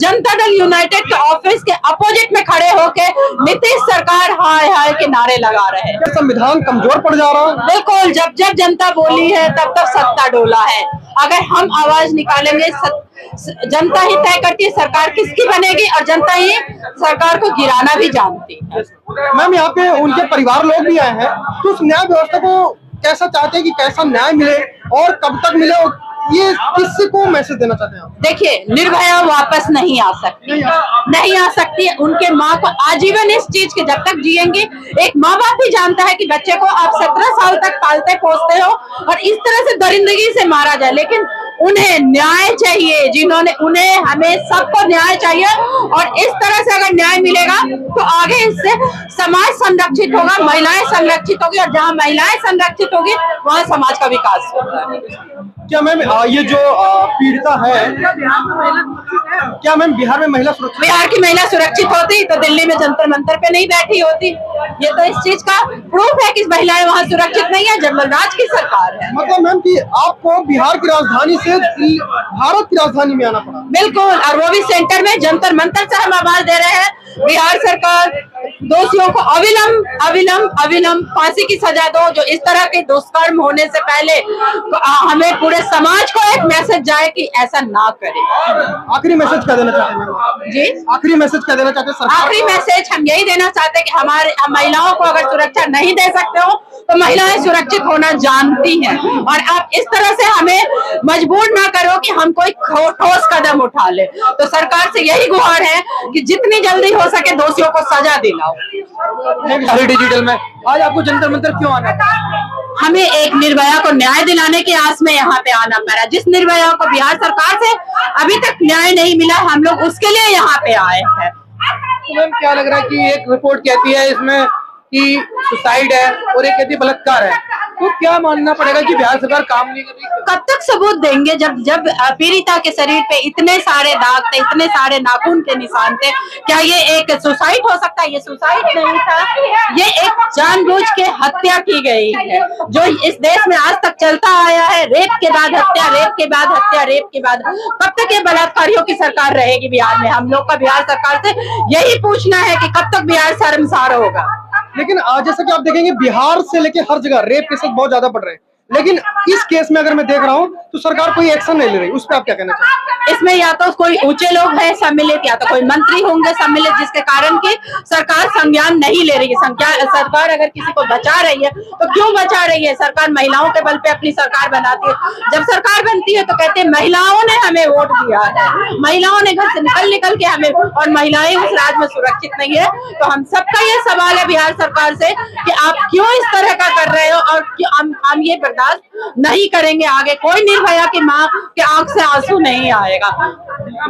Janata Dal United के office के opposite में खड़े होके नीतीश सरकार हाय हाय के नारे लगा रहे हैं। संविधान कमजोर पड़ जा रहा है। बिल्कुल, जब जब जनता बोली है तब तब सत्ता डोला है। अगर हम आवाज निकालेंगे, जनता ही तय करती है सरकार किसकी बनेगी और जनता ही सरकार को गिराना भी जानती है। मैम, यहाँ पे उनके परिवार लोग भी आए हैं, तो उस न्याय व्यवस्था को कैसा चाहते हैं कि कैसा न्याय मिले और कब तक मिले, ये किसी को मैसेज देना चाहते हैं आप? देखिए, निर्भया वापस नहीं आ सकती है। उनके माँ को आजीवन इस चीज के जब तक जिएंगे, एक माँ बाप ही जानता है कि बच्चे को आप 17 साल तक पालते पोसते हो और इस तरह से दरिंदगी से मारा जाए। लेकिन उन्हें न्याय चाहिए, उन्हें हमें सबको न्याय चाहिए और इस तरह से अगर न्याय मिलेगा तो आगे इससे समाज संरक्षित होगा, महिलाएं संरक्षित होगी और जहाँ महिलाएं संरक्षित होगी वहाँ समाज का विकास होगा। क्या मैम ये जो पीड़िता है, क्या मैम बिहार में महिला सुरक्षित? बिहार की महिला सुरक्षित होती तो दिल्ली में जंतर मंतर पे नहीं बैठी होती। ये तो इस चीज का प्रूफ है कि महिलाएं वहाँ सुरक्षित नहीं है, जंगल राज की सरकार है। मतलब मैम कि आपको बिहार की राजधानी से भारत की राजधानी में आना पड़ा? बिल्कुल, और वो भी सेंटर में जंतर मंतर से हम आवाज दे रहे हैं। बिहार सरकार दोषियों को अविलंब फांसी की सजा दो। जो इस तरह के दुष्कर्म होने से पहले हमें पूरे समाज को एक मैसेज जाए कि ऐसा ना करें। आखिरी मैसेज क्या देना चाहते हैं जी? आखिरी मैसेज क्या देना चाहते हैं? आखिरी मैसेज हम यही देना चाहते हैं कि हम महिलाओं को अगर सुरक्षा नहीं दे सकते हो तो महिलाएं सुरक्षित होना जानती हैं और आप इस तरह से हमें मजबूर ना करो कि हम कोई ठोस कदम उठा ले। तो सरकार से यही गुहार है कि जितनी जल्दी हो सके दोषियों को सजा दिलाओ। डिजिटल में आज आपको जंतर मंतर क्यों आना था? हमें एक निर्भया को न्याय दिलाने की आस में यहाँ पे आना पड़ा। जिस निर्भया को बिहार सरकार से अभी तक न्याय नहीं मिला, हम लोग उसके लिए यहाँ पे आए हैं। तो मैम क्या लग रहा है कि एक रिपोर्ट कहती है इसमें कि सुसाइड है और एक कहती है बलात्कार है, तो क्या मानना पड़ेगा कि बिहार सरकार काम नहीं कर रही? कब तक सबूत देंगे जब पीड़िता के शरीर पे इतने सारे दाग थे, इतने सारे नाखून के निशान थे? क्या ये एक सुसाइड हो सकता है? ये सुसाइड नहीं था, ये एक जानबूझ के हत्या की गई है जो इस देश में आज तक चलता आया है। रेप के बाद हत्या, रेप के बाद हत्या, रेप के बाद कब तक ये बलात्कारियों की सरकार रहेगी बिहार में? हम लोग का बिहार सरकार से यही पूछना है कि कब तक बिहार शर्मसार होगा। लेकिन जैसा कि आप देखेंगे बिहार से लेके हर जगह रेप केसेस बहुत ज्यादा बढ़ रहे हैं, लेकिन इस केस में अगर मैं देख रहा हूँ तो सरकार कोई एक्शन नहीं ले रही। उस पर आप क्या कहना चाहेंगे? इसमें या तो कोई ऊंचे लोग हैं सम्मिलित या तो कोई मंत्री होंगे सम्मिलित, जिसके कारण की सरकार संज्ञान नहीं ले रही है। सरकार अगर किसी को बचा रही है तो क्यों बचा रही है? सरकार महिलाओं के बल पे अपनी सरकार बनाती है। जब सरकार बनती है तो कहते हैं महिलाओं ने हमें वोट दिया है, महिलाओं ने घर से निकल के हमें, और महिलाएं उस राज्य में सुरक्षित नहीं है। तो हम सबका ये सवाल है बिहार सरकार से कि आप क्यों इस तरह का कर रहे हो और हम ये बर्दाश्त नहीं करेंगे। आगे कोई निर्भया की माँ के आंख से आंसू नहीं आएगा।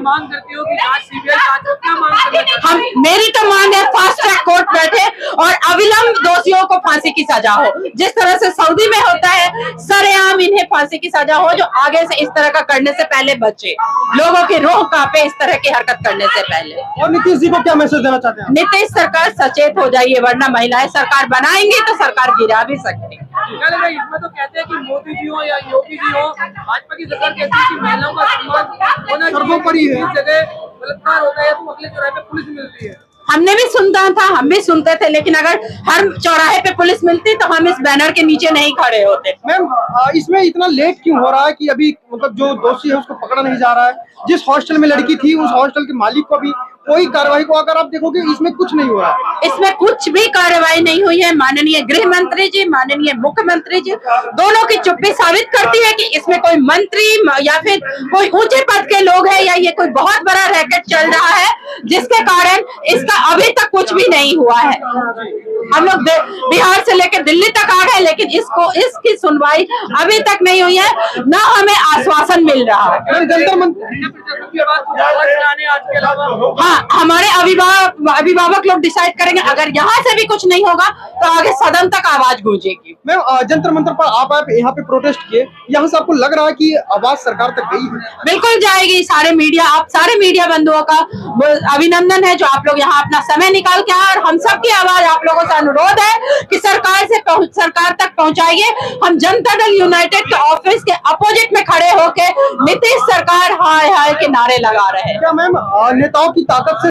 मांग करती हो कि आज सीबीआई जांच हो, क्या मांग करना चाहते हैं? मेरी तो मांग है फास्ट ट्रैक कोर्ट बैठे और अविलंब दोषियों को फांसी की सजा हो। जिस तरह से सऊदी में होता है, सरेआम इन्हें फांसी की सजा हो, जो आगे से इस तरह का करने से पहले बचे। लोगों की रूह कांपे इस तरह की हरकत करने से पहले। और नीतीश जी को क्या मैसेज देना चाहते हैं? नीतीश सरकार सचेत हो जाइए, वरना महिलाएं सरकार बनाएंगी तो सरकार गिरा भी सकती है। इसमें तो कहते हैं कि मोदी जी हो या योगी जी हो, भाजपा की सरकार कहती है कि महिलाओं का सम्मान होना सर्वोपरि है। इस जगह बलात्कार होता है तो अगले चौराहे पे पुलिस मिलती है। हमने भी सुनता था, हम भी सुनते थे, लेकिन अगर हर चौराहे पे पुलिस मिलती तो हम इस बैनर के नीचे नहीं खड़े होते। मैम इसमें इतना लेट क्यों हो रहा है कि अभी मतलब जो दोषी है उसको पकड़ा नहीं जा रहा है? जिस हॉस्टल में लड़की थी उस हॉस्टल के मालिक को भी कोई कार्रवाई को अगर आप देखोगे इसमें कुछ नहीं हुआ है। इसमें कुछ भी कार्रवाई नहीं हुई है। माननीय गृह मंत्री जी, माननीय मुख्यमंत्री जी, दोनों की चुप्पी साबित करती है कि इसमें कोई मंत्री या फिर कोई ऊंचे पद के लोग हैं या ये कोई बहुत बड़ा रैकेट चल रहा है, जिसके कारण इसका अभी तक कुछ भी नहीं हुआ है। हम लोग बिहार से लेकर दिल्ली तक आ गए, लेकिन इसकी सुनवाई अभी तक नहीं हुई है, ना हमें आश्वासन मिल रहा है। हाँ, हमारे अभिभावक लोग डिसाइड करेंगे। अगर यहाँ से भी कुछ नहीं होगा तो आगे सदन तक आवाज गूंजेगी। मैम जंतर मंतर पर आप यहाँ पे प्रोटेस्ट किए, यहाँ से आपको लग रहा है कि आवाज सरकार तक गई है? बिल्कुल जाएगी। सारे मीडिया बंधुओं का अभिनंदन है जो आप लोग यहाँ अपना समय निकाल के आए और हम सबकी आवाज आप लोगों से अनुरोध है कि सरकार तक पहुंचाइए। हम जनता दल यूनाइटेड के ऑफिस के अपोजिट में खड़े होकर नीतीश सरकार हाय हाय के नारे लगा रहे हैं। क्या मैम नेताओं की ताकत से